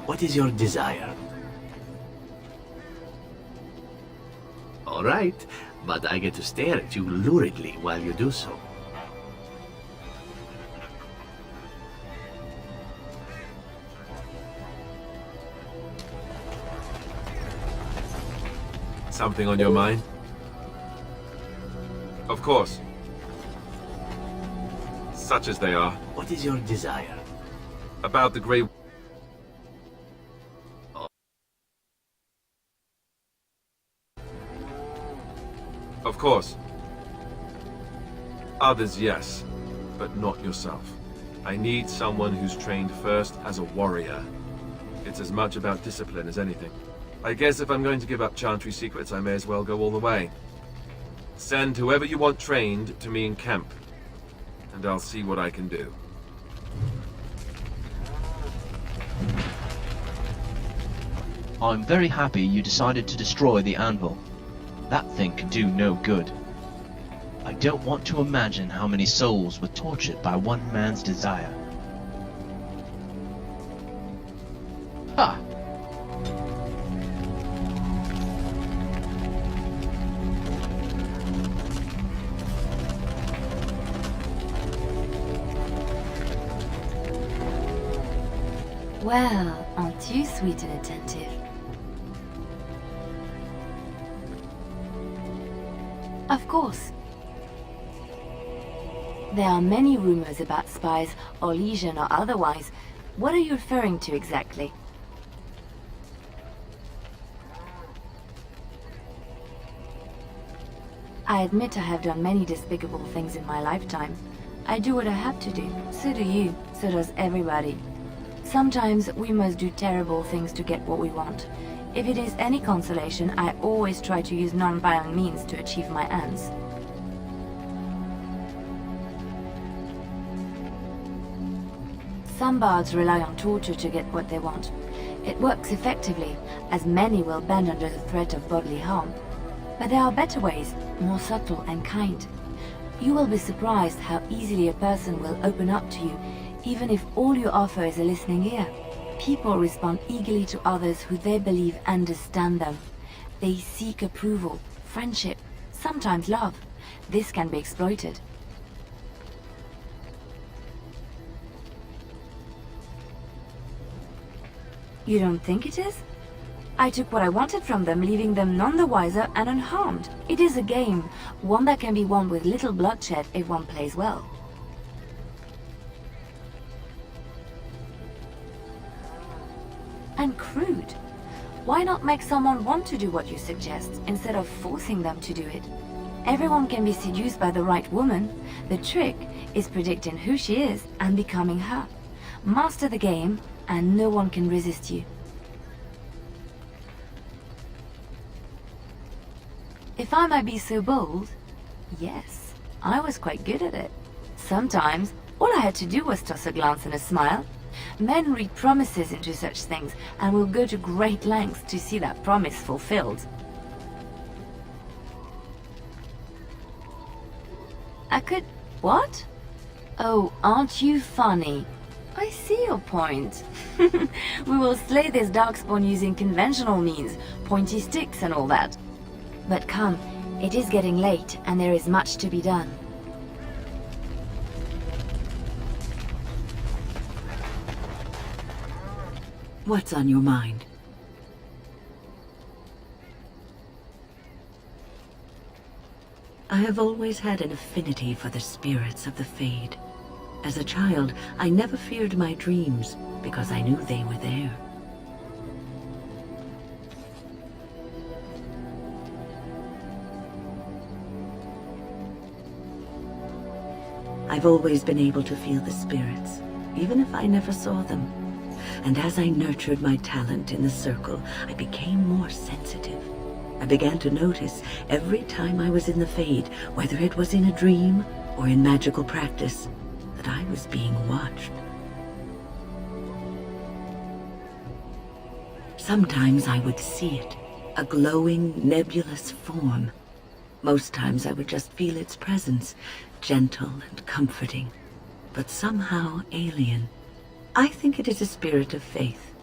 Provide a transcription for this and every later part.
What is your desire? All right, but I get to stare at you luridly while you do so. Something on your mind? Of course. Such as they are. What is your desire? About the Grey... Of course. Others, yes, but not yourself. I need someone who's trained first as a warrior. It's as much about discipline as anything. I guess if I'm going to give up Chantry secrets, I may as well go all the way. Send whoever you want trained to me in camp, and I'll see what I can do. I'm very happy you decided to destroy the anvil. That thing can do no good. I don't want to imagine how many souls were tortured by one man's desire. Ha! Well, aren't you sweet and attentive? Of course. There are many rumors about spies, or legion or otherwise. What are you referring to exactly? I admit I have done many despicable things in my lifetime. I do what I have to do. So do you. So does everybody. Sometimes we must do terrible things to get what we want. If it is any consolation, I always try to use non-violent means to achieve my ends. Some bards rely on torture to get what they want. It works effectively, as many will bend under the threat of bodily harm. But there are better ways, more subtle and kind. You will be surprised how easily a person will open up to you, even if all you offer is a listening ear. People respond eagerly to others who they believe understand them. They seek approval, friendship, sometimes love. This can be exploited. You don't think it is? I took what I wanted from them, leaving them none the wiser and unharmed. It is a game, one that can be won with little bloodshed if one plays well. And crude. Why not make someone want to do what you suggest, instead of forcing them to do it? Everyone can be seduced by the right woman. The trick is predicting who she is and becoming her. Master the game, and no one can resist you. If I might be so bold, yes, I was quite good at it. Sometimes, all I had to do was toss a glance and a smile. Men read promises into such things, and will go to great lengths to see that promise fulfilled. I could... what? Oh, aren't you funny? I see your point. We will slay this darkspawn using conventional means, pointy sticks and all that. But come, it is getting late, and there is much to be done. What's on your mind? I have always had an affinity for the spirits of the Fade. As a child, I never feared my dreams, because I knew they were there. I've always been able to feel the spirits, even if I never saw them. And as I nurtured my talent in the circle, I became more sensitive. I began to notice every time I was in the Fade, whether it was in a dream or in magical practice, that I was being watched. Sometimes I would see it, a glowing, nebulous form. Most times I would just feel its presence, gentle and comforting, but somehow alien. I think it is a spirit of faith.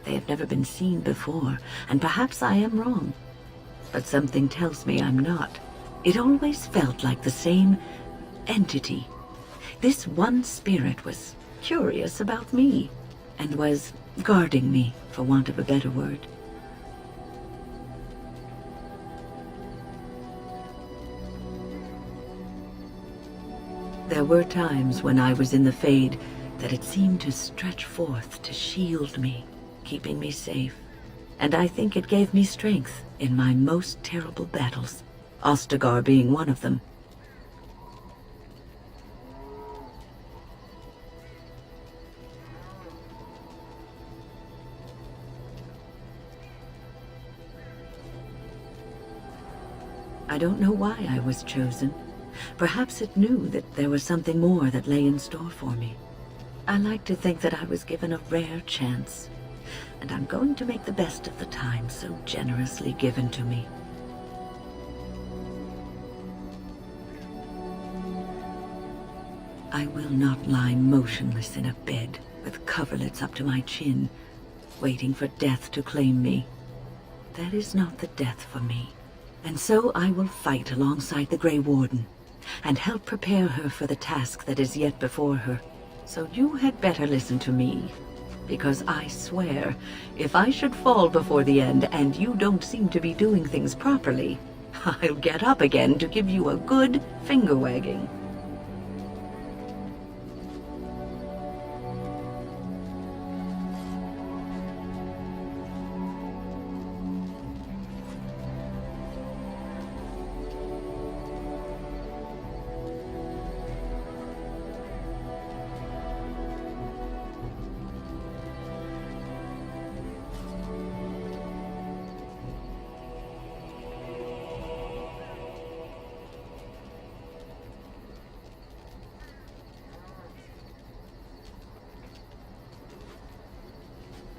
They have never been seen before, and perhaps I am wrong. But something tells me I'm not. It always felt like the same entity. This one spirit was curious about me, and was guarding me, for want of a better word. There were times when I was in the Fade that it seemed to stretch forth to shield me, keeping me safe. And I think it gave me strength in my most terrible battles, Ostagar being one of them. I don't know why I was chosen. Perhaps it knew that there was something more that lay in store for me. I like to think that I was given a rare chance, and I'm going to make the best of the time so generously given to me. I will not lie motionless in a bed with coverlets up to my chin, waiting for death to claim me. That is not the death for me. And so I will fight alongside the Grey Warden, and help prepare her for the task that is yet before her. So you had better listen to me, because I swear, if I should fall before the end and you don't seem to be doing things properly, I'll get up again to give you a good finger-wagging.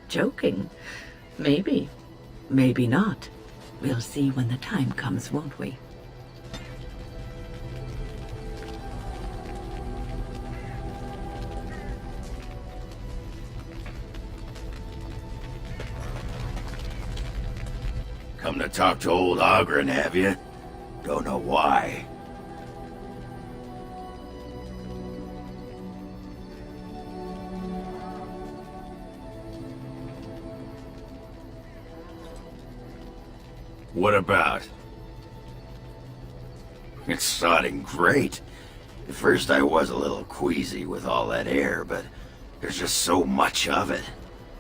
Joking? Maybe. Maybe not. We'll see when the time comes, won't we? Come to talk to old Ogren, have you? Don't know why. What about? It's sounding great. At first I was a little queasy with all that air, but there's just so much of it.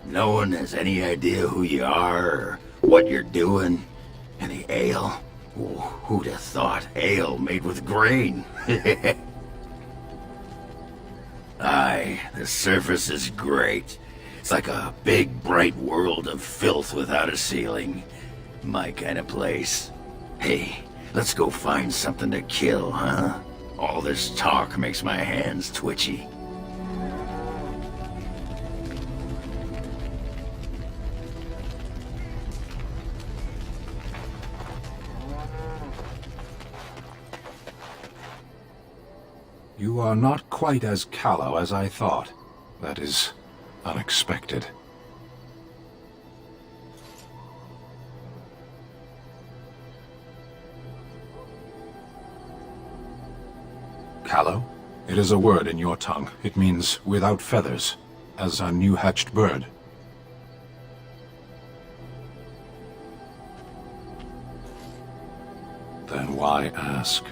No one has any idea who you are or what you're doing. And the ale? Ooh, who'd have thought ale made with grain? Aye, the surface is great. It's like a big, bright world of filth without a ceiling. My kind of place. Hey, let's go find something to kill, huh? All this talk makes my hands twitchy. You are not quite as callow as I thought. That is unexpected. Callow? It is a word in your tongue. It means without feathers, as a new-hatched bird. Then why ask?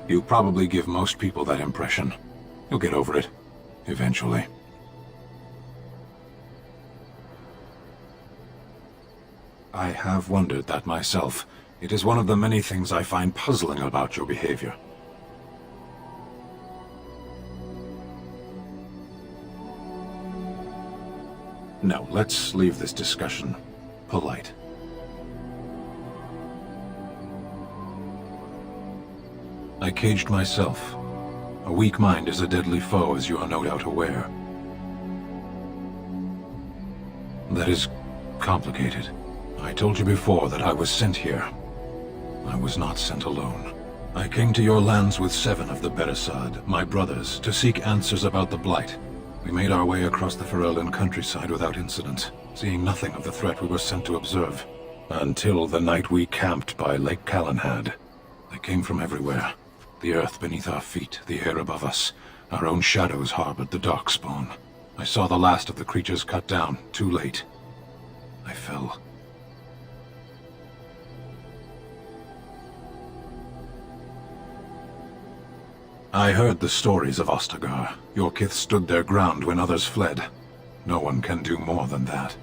You probably give most people that impression. You'll get over it, eventually. I have wondered that myself. It is one of the many things I find puzzling about your behavior. No, let's leave this discussion polite. I caged myself. A weak mind is a deadly foe, as you are no doubt aware. That is complicated. I told you before that I was sent here. I was not sent alone. I came to your lands with 7 of the Beresad, my brothers, to seek answers about the Blight. We made our way across the Ferelden countryside without incident, seeing nothing of the threat we were sent to observe. Until the night we camped by Lake Calenhad. They came from everywhere. The earth beneath our feet, the air above us. Our own shadows harbored the Darkspawn. I saw the last of the creatures cut down, too late. I fell. I heard the stories of Ostagar. Your kith stood their ground when others fled. No one can do more than that.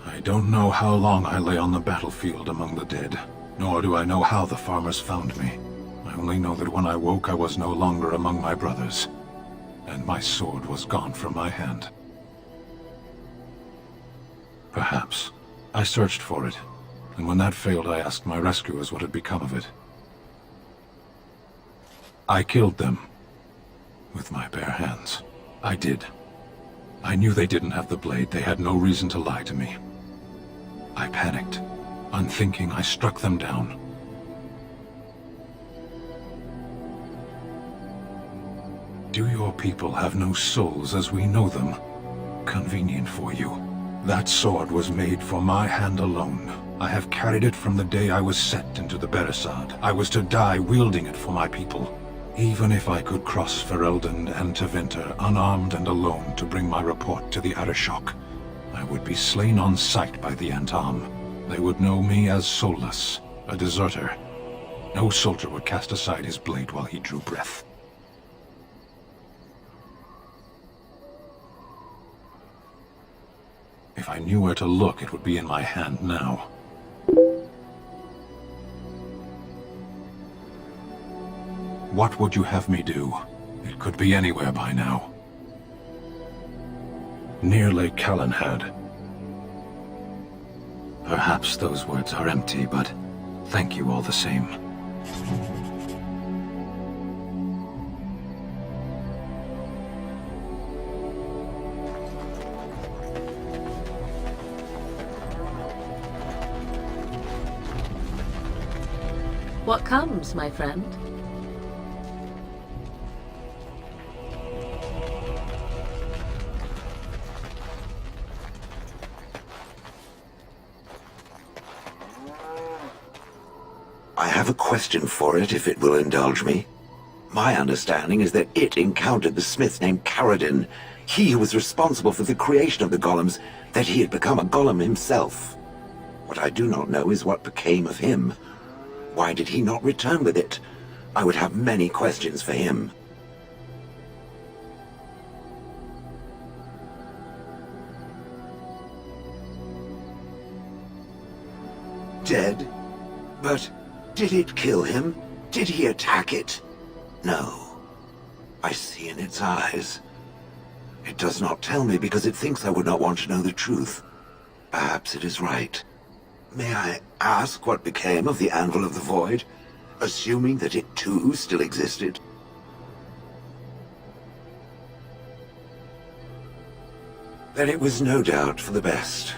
I don't know how long I lay on the battlefield among the dead, nor do I know how the farmers found me. I only know that when I woke I was no longer among my brothers, and my sword was gone from my hand. Perhaps. I searched for it, and when that failed I asked my rescuers what had become of it. I killed them. With my bare hands. I did. I knew they didn't have the blade. They had no reason to lie to me. I panicked. Unthinking, I struck them down. Do your people have no souls as we know them? Convenient for you. That sword was made for my hand alone. I have carried it from the day I was set into the Beresad. I was to die wielding it for my people. Even if I could cross Ferelden and Tevinter unarmed and alone to bring my report to the Arishok, I would be slain on sight by the Antam. They would know me as soulless, a deserter. No soldier would cast aside his blade while he drew breath. If I knew where to look, it would be in my hand now. What would you have me do? It could be anywhere by now. Near Lake Calenhad. Perhaps those words are empty, but thank you all the same. What comes, my friend? I have a question for it, if it will indulge me. My understanding is that it encountered the smith named Caradin, he who was responsible for the creation of the golems, that he had become a golem himself. What I do not know is what became of him. Why did he not return with it? I would have many questions for him. Dead? But did it kill him? Did he attack it? No. I see in its eyes. It does not tell me because it thinks I would not want to know the truth. Perhaps it is right. May I ask what became of the Anvil of the Void, assuming that it too still existed? Then it was no doubt for the best.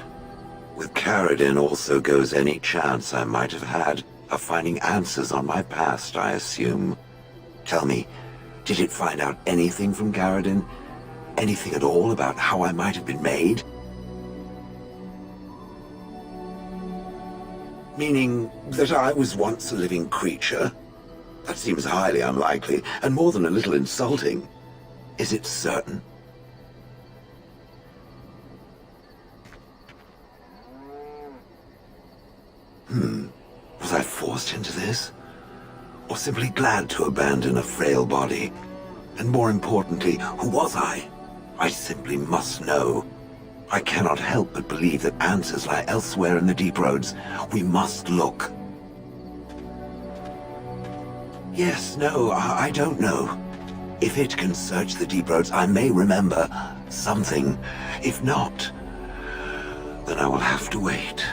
With Caradin also goes any chance I might have had of finding answers on my past, I assume. Tell me, did it find out anything from Caradin? Anything at all about how I might have been made? Meaning that I was once a living creature? That seems highly unlikely, and more than a little insulting. Is it certain? Was I forced into this? Or simply glad to abandon a frail body? And more importantly, who was I? I simply must know. I cannot help but believe that answers lie elsewhere in the deep roads. We must look. Yes, no, I don't know. If it can search the deep roads, I may remember something. If not, then I will have to wait.